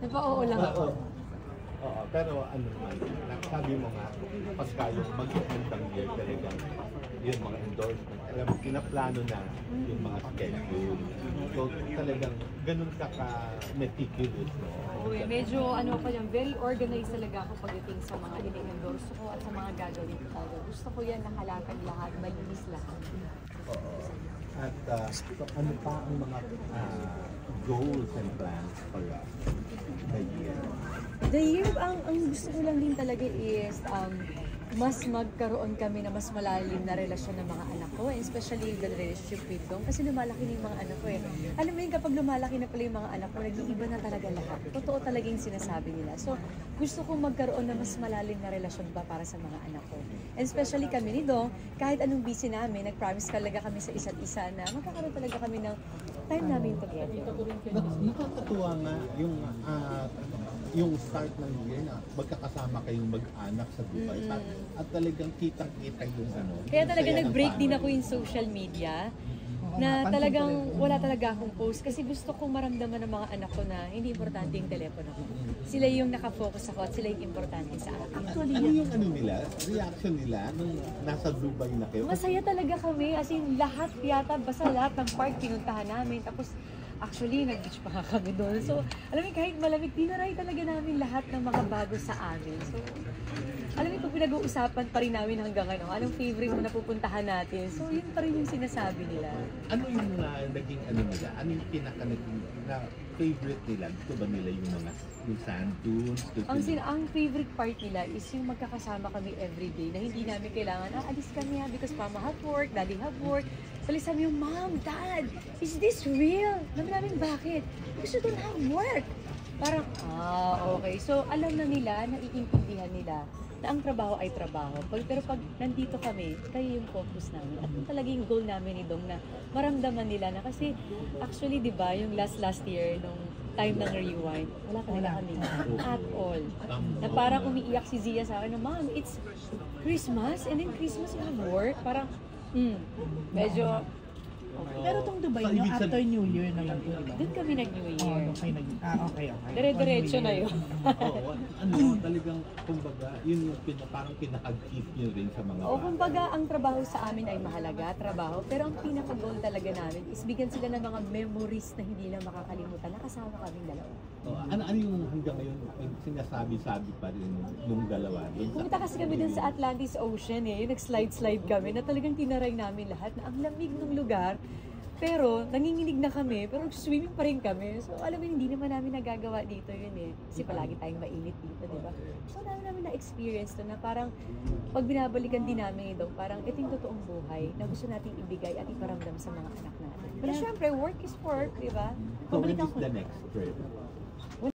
Napa-oo lang ako. Oo, pero ano naman, sabi mo nga, pagka yung mag-endang year talaga, yung mga endorsement, alam mo, pinaplano na yung mga schedule. So talagang ganun ka-meticulous, no? Uy, medyo ano pa yan, very organized talaga ako pagdating sa mga ini-endorse ko at sa mga gagawin ko talaga. Gusto ko yan nakalatag lahat, malinis lahat. Oo. At so, ano pa ang mga goals and plans for the year? The year, ang gusto ko lang din talaga is mas magkaroon kami na mas malalim na relasyon ng mga anak ko, and especially the relationship with Dong, kasi lumalaki na yung mga anak ko eh. Alam mo yun, kapag lumalaki na pala yung mga anak ko, nag-iiba na talaga lahat. Totoo talaga yung sinasabi nila. So, gusto kong magkaroon na mas malalim na relasyon ba para sa mga anak ko. And especially kami ni Dong, kahit anong busy namin, nag-promise talaga kami sa isa't isa na magkakaroon talaga kami ng time namin together. Nakakatuwa nga yung start ng year na magkakasama kayong mag-anak sa Dubai at talagang kitang-kita yung ano. Kaya talaga nag-break din ako in social media na talagang wala talaga akong post kasi gusto kong maramdaman ng mga anak ko na hindi importante yung telepono ko. Sila yung nakafocus ako at sila yung importante sa akin. Ano yung ano nila, reaction nila nung nasa Dubai na kayo? Masaya talaga kami, as in lahat yata, basta lahat ng park pinuntahan namin. Tapos actually, nag-beach pa kami doon. So, alam mo, kahit malamig, tinaray talaga namin lahat ng mga bago sa amin. So, alam mo, pag pinag-uusapan pa rin namin hanggang ano, anong favorite mo na pupuntahan natin. So, yun pa rin yung sinasabi nila. Ano yung naging ano nila? Ano yung pinaka-naging na favorite nila? Gusto ba nila yung mga yung sand dunes? Ang favorite part nila is yung magkakasama kami everyday na hindi namin kailangan, alis kami because mama have work, daddy have work. Sali sabi yung, Mom, Dad, is this real? Alam namin bakit? Because you don't have work. Parang, okay. So, alam na nila, naiintindihan nila na ang trabaho ay trabaho. Pero pag nandito kami, kayo yung focus namin. At yung talaga yung goal namin ni Dong na maramdaman nila na kasi actually, di ba, yung last year, nung time ng rewind, wala talaga kami at all. Na parang umiiyak si Zia sa akin na, Mom, it's Christmas and then Christmas you have work. Parang, medyo Pero itong Dubai nyo, after New Year naman po, diba? doon kami nag-New Year. Okay. Dire-diretso na yun. Oo, ano, talagang, kumbaga, yun yung parang pinaka-gift nyo rin sa mga O kumbaga, ang trabaho sa amin ay mahalaga, trabaho. Pero ang pinaka-goal talaga namin is bigyan sila ng mga memories na hindi lang makakalimutan. Nakasama kaming dalawa. Ano yung hanggang ngayon sinasabi-sabi pa rin nung dalawa? Pumunta kasi kami dun sa Atlantis Ocean eh. Nag-slide-slide kami na talagang tinaray namin lahat na ang lamig ng lugar. Pero nanginginig na kami, pero swimming pa rin kami. So alam mo, hindi naman namin nagagawa dito yun eh. Kasi palagi tayong mainit dito, di ba? So namin na-experience to na parang pag binabalikan din namin ito, parang ito yung totoong buhay na gusto nating ibigay at iparamdam sa mga anak natin. Pero syempre, work is work, di ba? So when is the next trip?